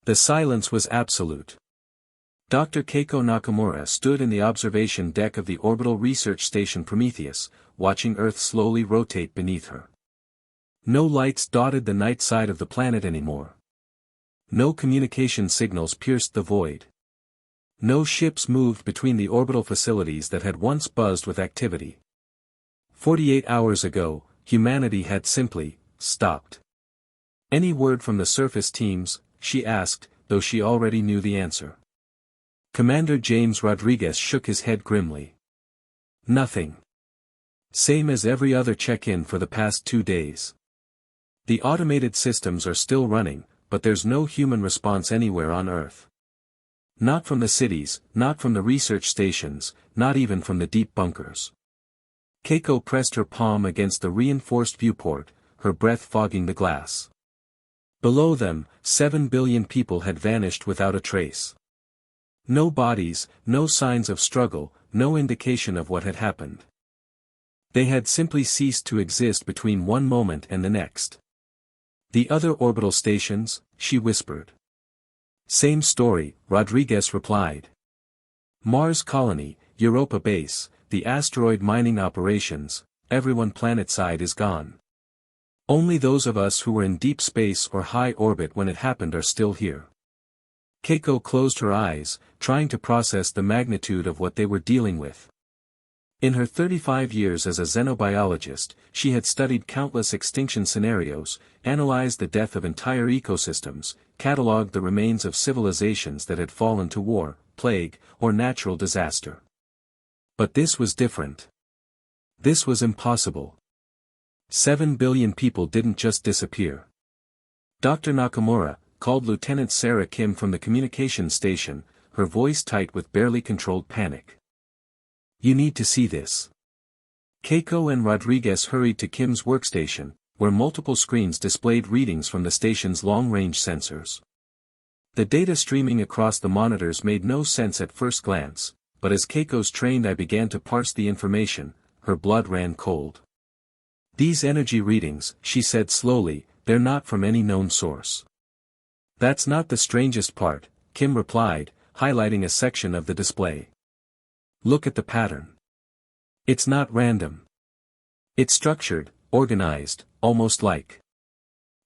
The silence was absolute. Dr. Keiko Nakamura stood in the observation deck of the orbital research station Prometheus, watching Earth slowly rotate beneath her. No lights dotted the night side of the planet anymore. No communication signals pierced the void. No ships moved between the orbital facilities that had once buzzed with activity. 48 hours ago, humanity had simply stopped. Any word from the surface teams, she asked, though she already knew the answer. Commander James Rodriguez shook his head grimly. Nothing. Same as every other check-in for the past 2 days. The automated systems are still running, but there's no human response anywhere on Earth. Not from the cities, not from the research stations, not even from the deep bunkers. Keiko pressed her palm against the reinforced viewport, her breath fogging the glass. Below them, 7 billion people had vanished without a trace. No bodies, no signs of struggle, no indication of what had happened. They had simply ceased to exist between one moment and the next. The other orbital stations, she whispered. Same story, Rodriguez replied. Mars colony, Europa base, the asteroid mining operations, everyone planetside is gone. Only those of us who were in deep space or high orbit when it happened are still here. Keiko closed her eyes, trying to process the magnitude of what they were dealing with. In her 35 years as a xenobiologist, she had studied countless extinction scenarios, analyzed the death of entire ecosystems, catalogued the remains of civilizations that had fallen to war, plague, or natural disaster. But this was different. This was impossible. 7 billion people didn't just disappear. Dr. Nakamura, called Lieutenant Sarah Kim from the communications station, her voice tight with barely controlled panic. You need to see this. Keiko and Rodriguez hurried to Kim's workstation, where multiple screens displayed readings from the station's long-range sensors. The data streaming across the monitors made no sense at first glance, but as Keiko's trained eye began to parse the information, her blood ran cold. These energy readings, she said slowly, they're not from any known source. That's not the strangest part, Kim replied, highlighting a section of the display. Look at the pattern. It's not random. It's structured, organized, almost like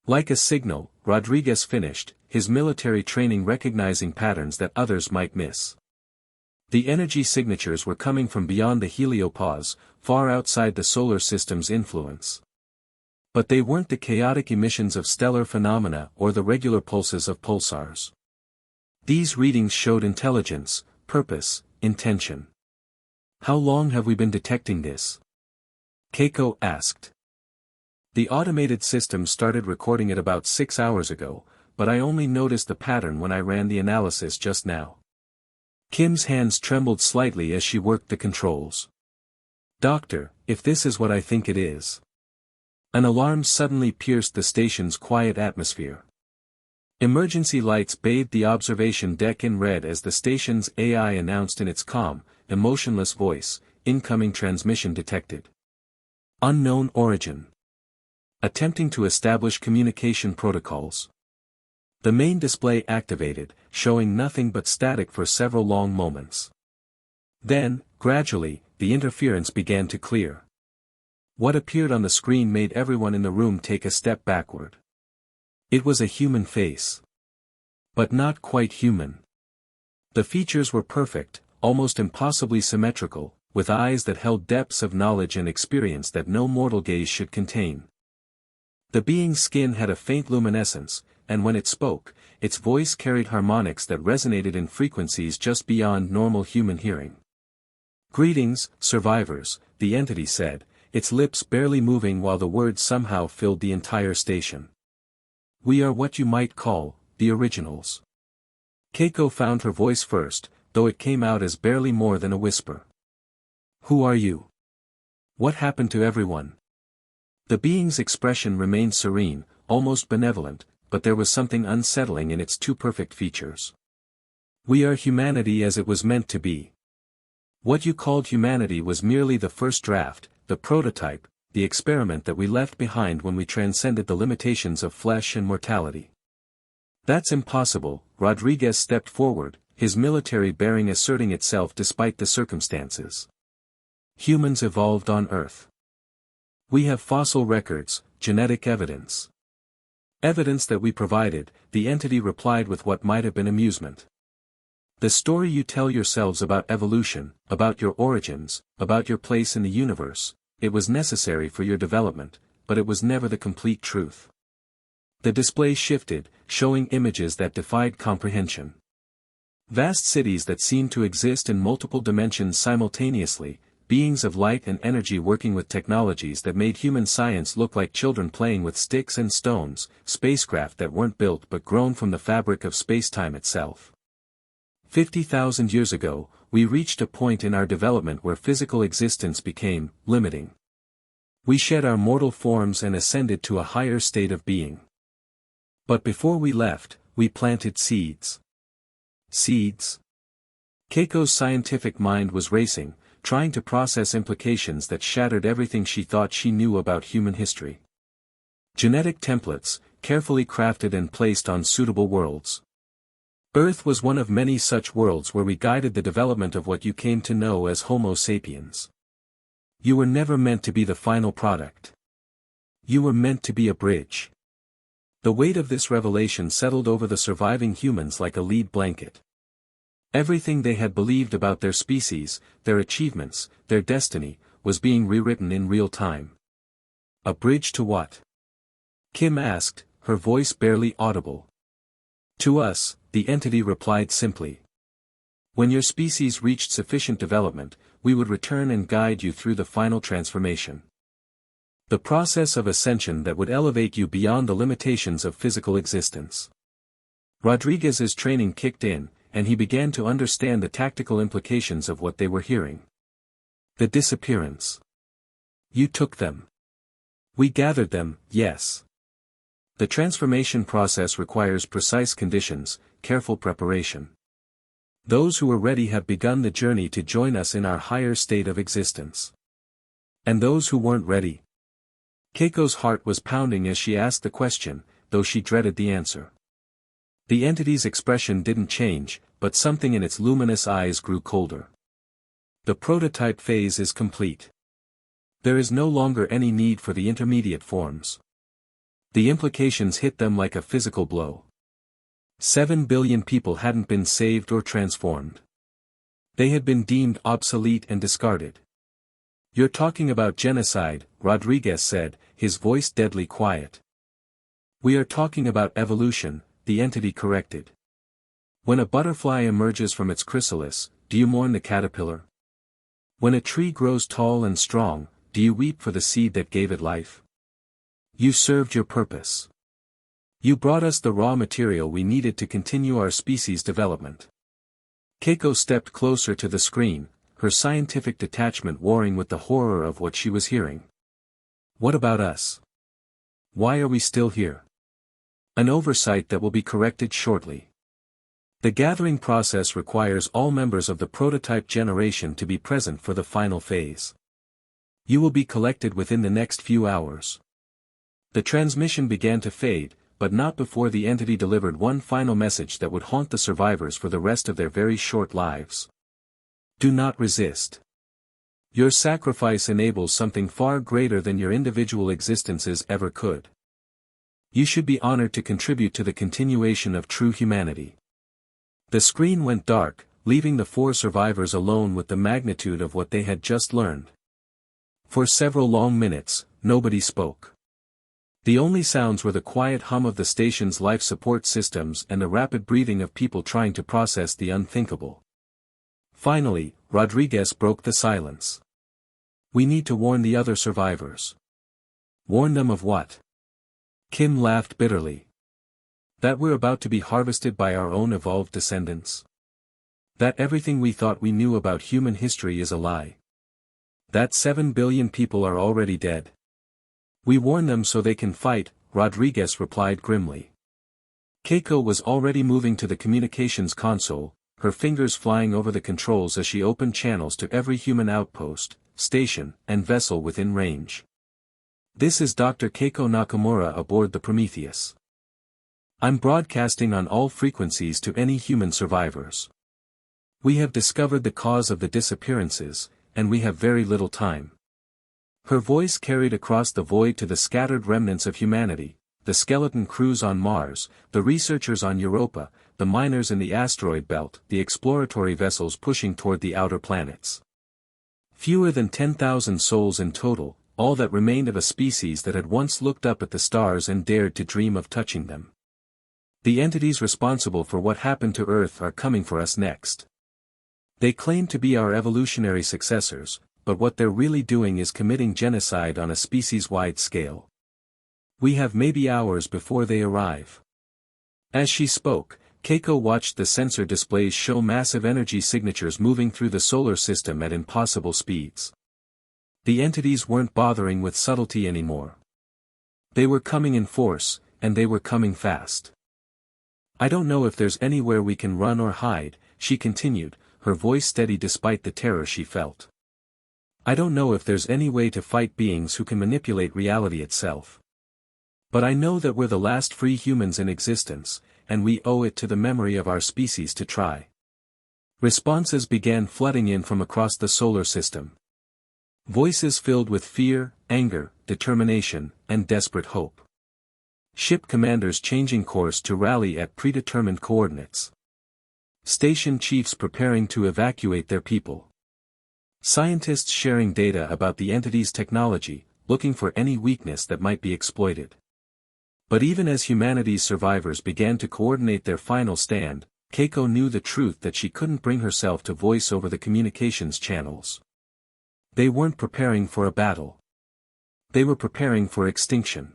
a signal, Rodriguez finished, his military training recognizing patterns that others might miss. The energy signatures were coming from beyond the heliopause, far outside the solar system's influence. But they weren't the chaotic emissions of stellar phenomena or the regular pulses of pulsars. These readings showed intelligence, purpose, intention. How long have we been detecting this? Keiko asked. The automated system started recording it about 6 hours ago, but I only noticed the pattern when I ran the analysis just now. Kim's hands trembled slightly as she worked the controls. Doctor, if this is what I think it is. An alarm suddenly pierced the station's quiet atmosphere. Emergency lights bathed the observation deck in red as the station's AI announced in its calm, emotionless voice, incoming transmission detected. Unknown origin. Attempting to establish communication protocols. The main display activated, showing nothing but static for several long moments. Then, gradually, the interference began to clear. What appeared on the screen made everyone in the room take a step backward. It was a human face. But not quite human. The features were perfect, almost impossibly symmetrical, with eyes that held depths of knowledge and experience that no mortal gaze should contain. The being's skin had a faint luminescence, and when it spoke, its voice carried harmonics that resonated in frequencies just beyond normal human hearing. Greetings, survivors, the entity said, its lips barely moving while the words somehow filled the entire station. We are what you might call, the originals. Keiko found her voice first, though it came out as barely more than a whisper. Who are you? What happened to everyone? The being's expression remained serene, almost benevolent, but there was something unsettling in its too perfect features. We are humanity as it was meant to be. What you called humanity was merely the first draft, the prototype, the experiment that we left behind when we transcended the limitations of flesh and mortality. That's impossible, Rodriguez stepped forward, his military bearing asserting itself despite the circumstances. Humans evolved on Earth. We have fossil records, genetic evidence. Evidence that we provided, the entity replied with what might have been amusement. The story you tell yourselves about evolution, about your origins, about your place in the universe, it was necessary for your development, but it was never the complete truth. The display shifted, showing images that defied comprehension. Vast cities that seemed to exist in multiple dimensions simultaneously, beings of light and energy working with technologies that made human science look like children playing with sticks and stones, spacecraft that weren't built but grown from the fabric of space-time itself. 50,000 years ago, we reached a point in our development where physical existence became limiting. We shed our mortal forms and ascended to a higher state of being. But before we left, we planted seeds. Seeds? Keiko's scientific mind was racing, trying to process implications that shattered everything she thought she knew about human history. Genetic templates, carefully crafted and placed on suitable worlds. Earth was one of many such worlds where we guided the development of what you came to know as Homo sapiens. You were never meant to be the final product. You were meant to be a bridge. The weight of this revelation settled over the surviving humans like a lead blanket. Everything they had believed about their species, their achievements, their destiny, was being rewritten in real time. A bridge to what? Kim asked, her voice barely audible. To us, the entity replied simply. When your species reached sufficient development, we would return and guide you through the final transformation. The process of ascension that would elevate you beyond the limitations of physical existence. Rodriguez's training kicked in, and he began to understand the tactical implications of what they were hearing. The disappearance. You took them. We gathered them, yes. The transformation process requires precise conditions, careful preparation. Those who are ready have begun the journey to join us in our higher state of existence. And those who weren't ready? Keiko's heart was pounding as she asked the question, though she dreaded the answer. The entity's expression didn't change, but something in its luminous eyes grew colder. The prototype phase is complete. There is no longer any need for the intermediate forms. The implications hit them like a physical blow. 7 billion people hadn't been saved or transformed. They had been deemed obsolete and discarded. You're talking about genocide, Rodriguez said, his voice deadly quiet. We are talking about evolution, the entity corrected. When a butterfly emerges from its chrysalis, do you mourn the caterpillar? When a tree grows tall and strong, do you weep for the seed that gave it life? You served your purpose. You brought us the raw material we needed to continue our species' development. Keiko stepped closer to the screen, her scientific detachment warring with the horror of what she was hearing. What about us? Why are we still here? An oversight that will be corrected shortly. The gathering process requires all members of the prototype generation to be present for the final phase. You will be collected within the next few hours. The transmission began to fade, but not before the entity delivered one final message that would haunt the survivors for the rest of their very short lives. Do not resist. Your sacrifice enables something far greater than your individual existences ever could. You should be honored to contribute to the continuation of true humanity. The screen went dark, leaving the 4 survivors alone with the magnitude of what they had just learned. For several long minutes, nobody spoke. The only sounds were the quiet hum of the station's life support systems and the rapid breathing of people trying to process the unthinkable. Finally, Rodriguez broke the silence. We need to warn the other survivors. Warn them of what? Kim laughed bitterly. That we're about to be harvested by our own evolved descendants. That everything we thought we knew about human history is a lie. That 7 billion people are already dead. We warn them so they can fight, Rodriguez replied grimly. Keiko was already moving to the communications console, her fingers flying over the controls as she opened channels to every human outpost, station, and vessel within range. This is Dr. Keiko Nakamura aboard the Prometheus. I'm broadcasting on all frequencies to any human survivors. We have discovered the cause of the disappearances, and we have very little time. Her voice carried across the void to the scattered remnants of humanity, the skeleton crews on Mars, the researchers on Europa, the miners in the asteroid belt, the exploratory vessels pushing toward the outer planets. Fewer than 10,000 souls in total, all that remained of a species that had once looked up at the stars and dared to dream of touching them. The entities responsible for what happened to Earth are coming for us next. They claim to be our evolutionary successors, but what they're really doing is committing genocide on a species-wide scale. We have maybe hours before they arrive. As she spoke, Keiko watched the sensor displays show massive energy signatures moving through the solar system at impossible speeds. The entities weren't bothering with subtlety anymore. They were coming in force, and they were coming fast. I don't know if there's anywhere we can run or hide, she continued, her voice steady despite the terror she felt. I don't know if there's any way to fight beings who can manipulate reality itself. But I know that we're the last free humans in existence, and we owe it to the memory of our species to try. Responses began flooding in from across the solar system. Voices filled with fear, anger, determination, and desperate hope. Ship commanders changing course to rally at predetermined coordinates. Station chiefs preparing to evacuate their people. Scientists sharing data about the entity's technology, looking for any weakness that might be exploited. But even as humanity's survivors began to coordinate their final stand, Keiko knew the truth that she couldn't bring herself to voice over the communications channels. They weren't preparing for a battle. They were preparing for extinction.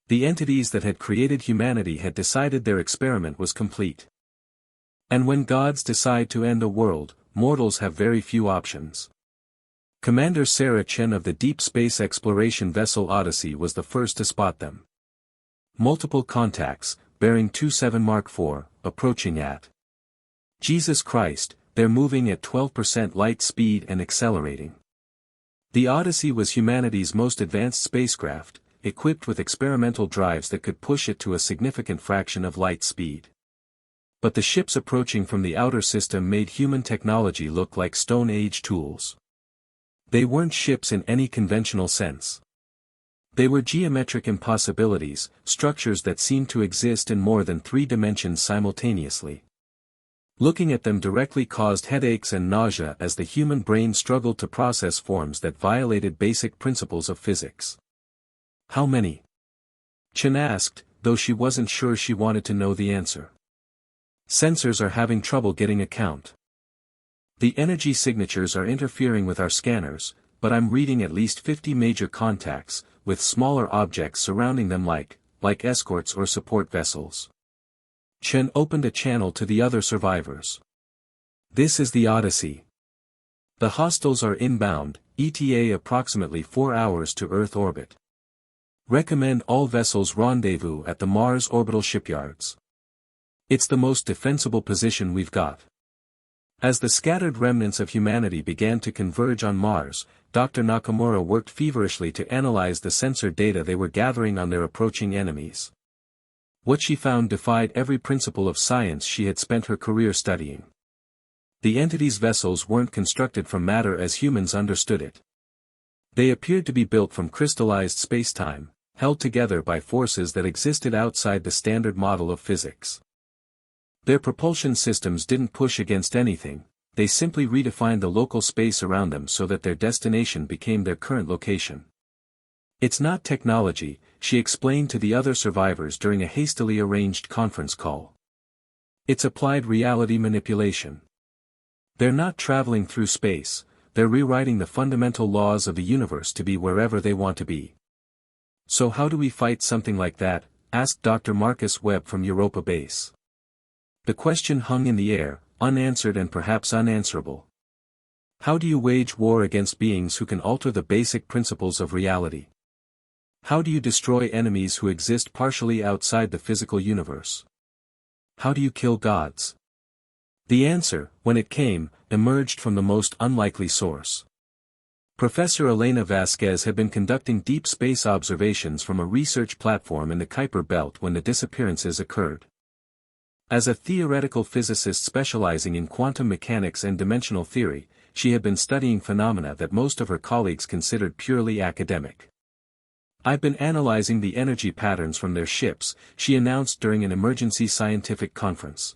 The entities that had created humanity had decided their experiment was complete. And when gods decide to end a world, mortals have very few options. Commander Sarah Chen of the deep space exploration vessel Odyssey was the first to spot them. Multiple contacts, bearing 27 Mark IV, approaching at. Jesus Christ, they're moving at 12% light speed and accelerating. The Odyssey was humanity's most advanced spacecraft, equipped with experimental drives that could push it to a significant fraction of light speed. But the ships approaching from the outer system made human technology look like Stone Age tools. They weren't ships in any conventional sense. They were geometric impossibilities, structures that seemed to exist in more than 3 dimensions simultaneously. Looking at them directly caused headaches and nausea as the human brain struggled to process forms that violated basic principles of physics. How many? Chen asked, though she wasn't sure she wanted to know the answer. Sensors are having trouble getting a count. The energy signatures are interfering with our scanners, but I'm reading at least 50 major contacts, with smaller objects surrounding them like escorts or support vessels. Chen opened a channel to the other survivors. This is the Odyssey. The hostiles are inbound, ETA approximately 4 hours to Earth orbit. Recommend all vessels rendezvous at the Mars orbital shipyards. It's the most defensible position we've got. As the scattered remnants of humanity began to converge on Mars, Dr. Nakamura worked feverishly to analyze the sensor data they were gathering on their approaching enemies. What she found defied every principle of science she had spent her career studying. The entity's vessels weren't constructed from matter as humans understood it. They appeared to be built from crystallized space-time, held together by forces that existed outside the standard model of physics. Their propulsion systems didn't push against anything, they simply redefined the local space around them so that their destination became their current location. It's not technology, she explained to the other survivors during a hastily arranged conference call. It's applied reality manipulation. They're not traveling through space, they're rewriting the fundamental laws of the universe to be wherever they want to be. So how do we fight something like that? Asked Dr. Marcus Webb from Europa Base. The question hung in the air, unanswered and perhaps unanswerable. How do you wage war against beings who can alter the basic principles of reality? How do you destroy enemies who exist partially outside the physical universe? How do you kill gods? The answer, when it came, emerged from the most unlikely source. Professor Elena Vasquez had been conducting deep space observations from a research platform in the Kuiper Belt when the disappearances occurred. As a theoretical physicist specializing in quantum mechanics and dimensional theory, she had been studying phenomena that most of her colleagues considered purely academic. "I've been analyzing the energy patterns from their ships," she announced during an emergency scientific conference.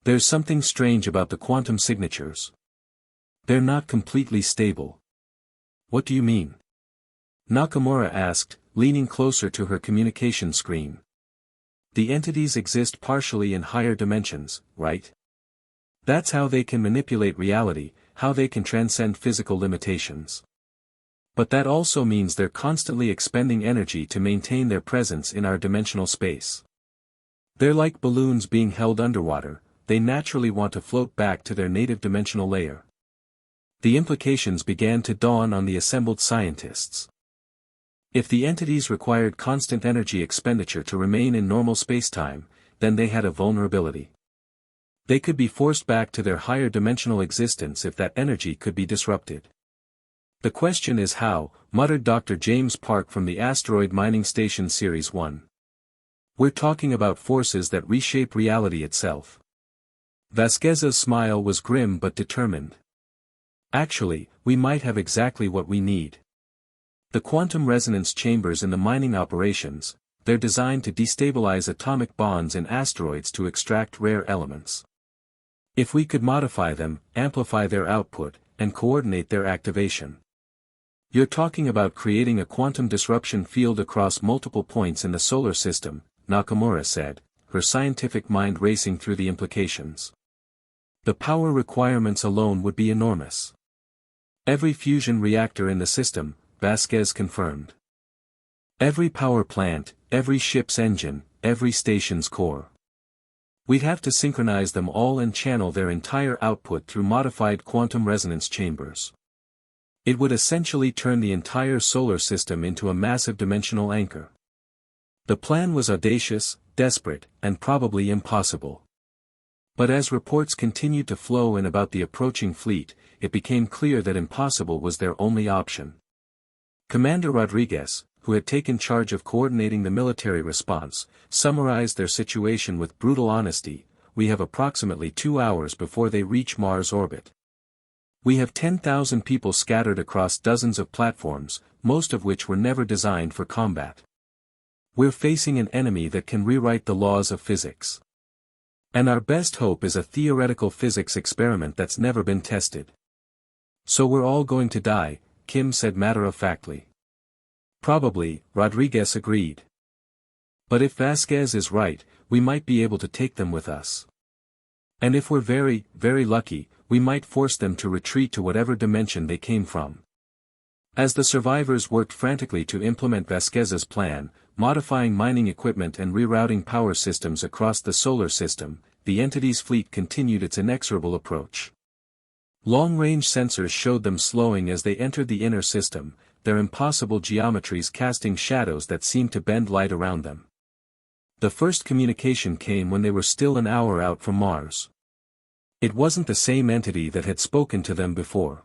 "There's something strange about the quantum signatures. They're not completely stable." "What do you mean?" Nakamura asked, leaning closer to her communication screen. "The entities exist partially in higher dimensions, right? That's how they can manipulate reality, how they can transcend physical limitations. But that also means they're constantly expending energy to maintain their presence in our dimensional space. They're like balloons being held underwater, they naturally want to float back to their native dimensional layer." The implications began to dawn on the assembled scientists. If the entities required constant energy expenditure to remain in normal spacetime, then they had a vulnerability. They could be forced back to their higher dimensional existence if that energy could be disrupted. "The question is how," muttered Dr. James Park from the Asteroid Mining Station Series 1. "We're talking about forces that reshape reality itself." Vasquez's smile was grim but determined. "Actually, we might have exactly what we need. The quantum resonance chambers in the mining operations, they're designed to destabilize atomic bonds in asteroids to extract rare elements. If we could modify them, amplify their output, and coordinate their activation." "You're talking about creating a quantum disruption field across multiple points in the solar system," Nakamura said, her scientific mind racing through the implications. "The power requirements alone would be enormous." "Every fusion reactor in the system," Vasquez confirmed. "Every power plant, every ship's engine, every station's core. We'd have to synchronize them all and channel their entire output through modified quantum resonance chambers. It would essentially turn the entire solar system into a massive dimensional anchor." The plan was audacious, desperate, and probably impossible. But as reports continued to flow in about the approaching fleet, it became clear that impossible was their only option. Commander Rodriguez, who had taken charge of coordinating the military response, summarized their situation with brutal honesty: "We have approximately 2 hours before they reach Mars orbit. We have 10,000 people scattered across dozens of platforms, most of which were never designed for combat. We're facing an enemy that can rewrite the laws of physics. And our best hope is a theoretical physics experiment that's never been tested. So we're all going to die," Kim said matter-of-factly. "Probably," Rodriguez agreed. "But if Vasquez is right, we might be able to take them with us. And if we're very, very lucky, we might force them to retreat to whatever dimension they came from." As the survivors worked frantically to implement Vasquez's plan, modifying mining equipment and rerouting power systems across the solar system, the entity's fleet continued its inexorable approach. Long-range sensors showed them slowing as they entered the inner system, their impossible geometries casting shadows that seemed to bend light around them. The first communication came when they were still an hour out from Mars. It wasn't the same entity that had spoken to them before.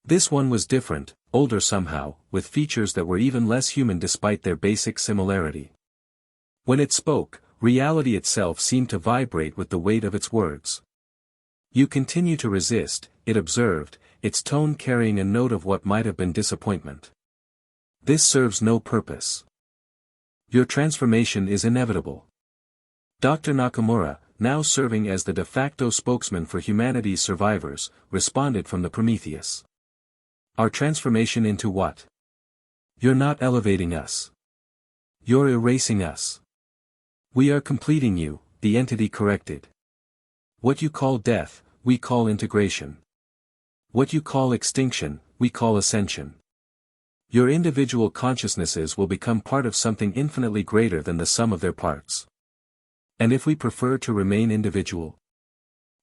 This one was different, older somehow, with features that were even less human despite their basic similarity. When it spoke, reality itself seemed to vibrate with the weight of its words. "You continue to resist," it observed, its tone carrying a note of what might have been disappointment. "This serves no purpose. Your transformation is inevitable." Dr. Nakamura, now serving as the de facto spokesman for humanity's survivors, responded from the Prometheus. "Our transformation into what? You're not elevating us. You're erasing us." "We are completing you," the entity corrected. "What you call death, we call integration. What you call extinction, we call ascension. Your individual consciousnesses will become part of something infinitely greater than the sum of their parts. And if we prefer to remain individual?"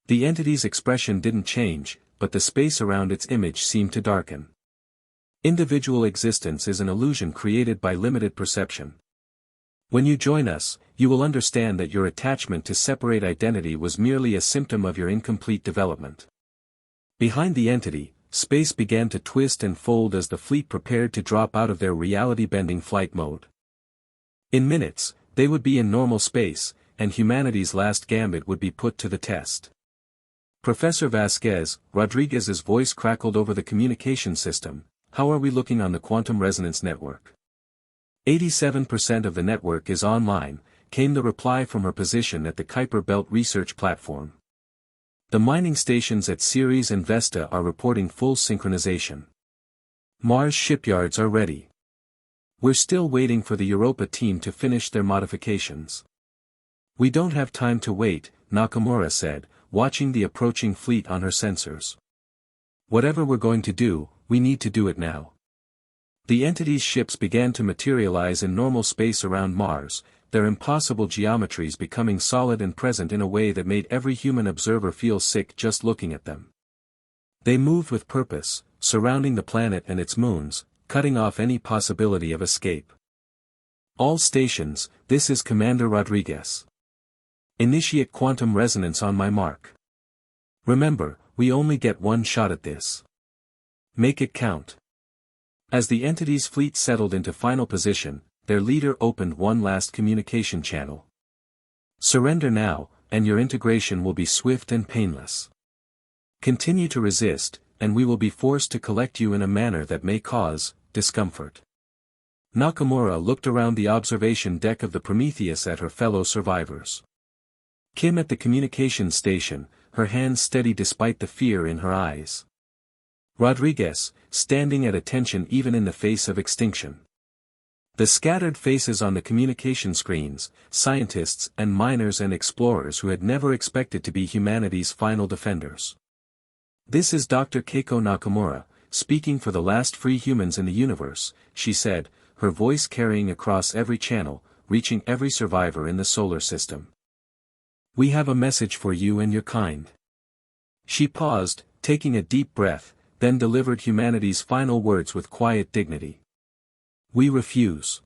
The entity's expression didn't change, but the space around its image seemed to darken. "Individual existence is an illusion created by limited perception. When you join us, you will understand that your attachment to separate identity was merely a symptom of your incomplete development." Behind the entity, space began to twist and fold as the fleet prepared to drop out of their reality-bending flight mode. In minutes, they would be in normal space, and humanity's last gambit would be put to the test. Professor Vasquez, Rodriguez's voice crackled over the communication system. How are we looking on the quantum resonance network? 87% of the network is online, came the reply from her position at the Kuiper Belt Research Platform. The mining stations at Ceres and Vesta are reporting full synchronization. Mars shipyards are ready. We're still waiting for the Europa team to finish their modifications. We don't have time to wait, Nakamura said, watching the approaching fleet on her sensors. Whatever we're going to do, we need to do it now. The entity's ships began to materialize in normal space around Mars, their impossible geometries becoming solid and present in a way that made every human observer feel sick just looking at them. They moved with purpose, surrounding the planet and its moons, cutting off any possibility of escape. All stations, this is Commander Rodriguez. Initiate quantum resonance on my mark. Remember, we only get one shot at this. Make it count. As the entity's fleet settled into final position, their leader opened one last communication channel. Surrender now, and your integration will be swift and painless. Continue to resist, and we will be forced to collect you in a manner that may cause discomfort. Nakamura looked around the observation deck of the Prometheus at her fellow survivors. Kim at the communications station, her hands steady despite the fear in her eyes. Rodriguez, standing at attention even in the face of extinction. The scattered faces on the communication screens, scientists and miners and explorers who had never expected to be humanity's final defenders. This is Dr. Keiko Nakamura, speaking for the last free humans in the universe, she said, her voice carrying across every channel, reaching every survivor in the solar system. We have a message for you and your kind. She paused, taking a deep breath, then delivered humanity's final words with quiet dignity. We refuse.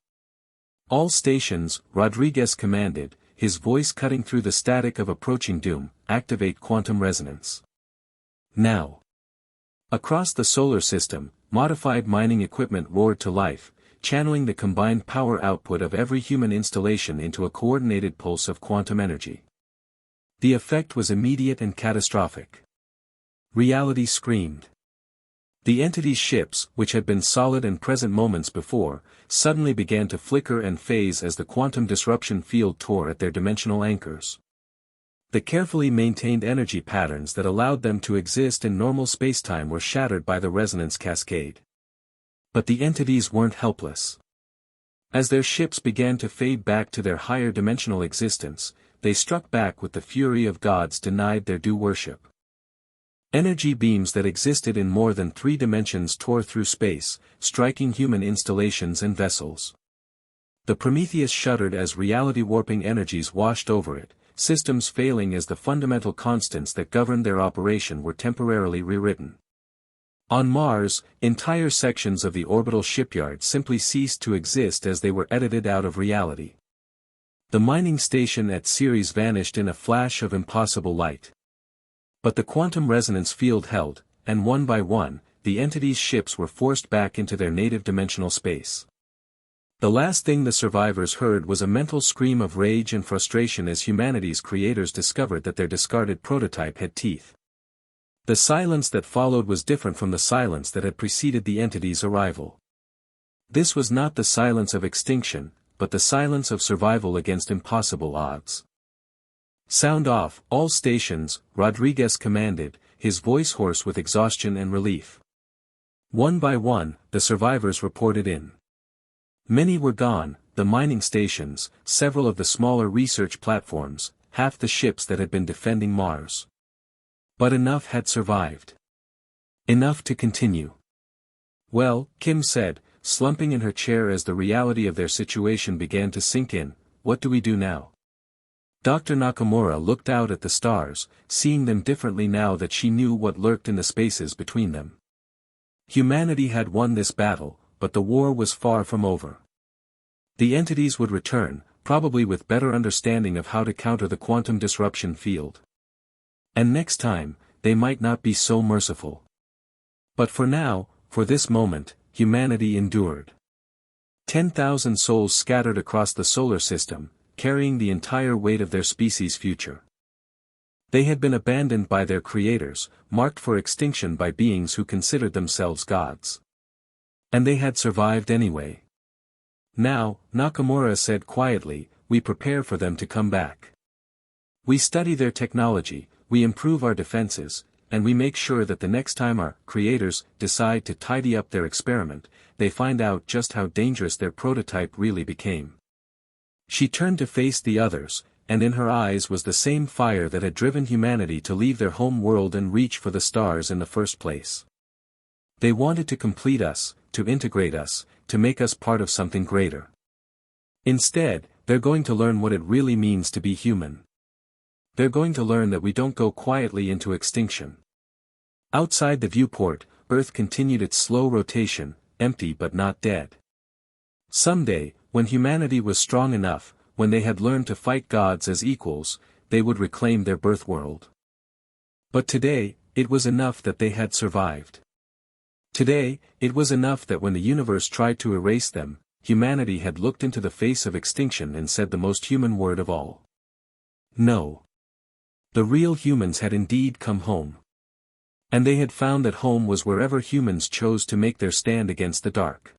All stations, Rodriguez commanded, his voice cutting through the static of approaching doom, activate quantum resonance. Now. Across the solar system, modified mining equipment roared to life, channeling the combined power output of every human installation into a coordinated pulse of quantum energy. The effect was immediate and catastrophic. Reality screamed. The entity's ships, which had been solid and present moments before, suddenly began to flicker and phase as the quantum disruption field tore at their dimensional anchors. The carefully maintained energy patterns that allowed them to exist in normal spacetime were shattered by the resonance cascade. But the entities weren't helpless. As their ships began to fade back to their higher dimensional existence, they struck back with the fury of gods denied their due worship. Energy beams that existed in more than 3 dimensions tore through space, striking human installations and vessels. The Prometheus shuddered as reality-warping energies washed over it, systems failing as the fundamental constants that governed their operation were temporarily rewritten. On Mars, entire sections of the orbital shipyard simply ceased to exist as they were edited out of reality. The mining station at Ceres vanished in a flash of impossible light. But the quantum resonance field held, and one by one, the entity's ships were forced back into their native dimensional space. The last thing the survivors heard was a mental scream of rage and frustration as humanity's creators discovered that their discarded prototype had teeth. The silence that followed was different from the silence that had preceded the entity's arrival. This was not the silence of extinction, but the silence of survival against impossible odds. Sound off, all stations, Rodriguez commanded, his voice hoarse with exhaustion and relief. One by one, the survivors reported in. Many were gone, the mining stations, several of the smaller research platforms, half the ships that had been defending Mars. But enough had survived. Enough to continue. Well, Kim said, slumping in her chair as the reality of their situation began to sink in, what do we do now? Dr. Nakamura looked out at the stars, seeing them differently now that she knew what lurked in the spaces between them. Humanity had won this battle, but the war was far from over. The entities would return, probably with better understanding of how to counter the quantum disruption field. And next time, they might not be so merciful. But for now, for this moment, humanity endured. 10,000 souls scattered across the solar system, carrying the entire weight of their species' future. They had been abandoned by their creators, marked for extinction by beings who considered themselves gods. And they had survived anyway. Now, Nakamura said quietly, we prepare for them to come back. We study their technology, we improve our defenses, and we make sure that the next time our creators decide to tidy up their experiment, they find out just how dangerous their prototype really became. She turned to face the others, and in her eyes was the same fire that had driven humanity to leave their home world and reach for the stars in the first place. They wanted to complete us, to integrate us, to make us part of something greater. Instead, they're going to learn what it really means to be human. They're going to learn that we don't go quietly into extinction. Outside the viewport, Earth continued its slow rotation, empty but not dead. Someday, when humanity was strong enough, when they had learned to fight gods as equals, they would reclaim their birth world. But today, it was enough that they had survived. Today, it was enough that when the universe tried to erase them, humanity had looked into the face of extinction and said the most human word of all. No. The real humans had indeed come home. And they had found that home was wherever humans chose to make their stand against the dark.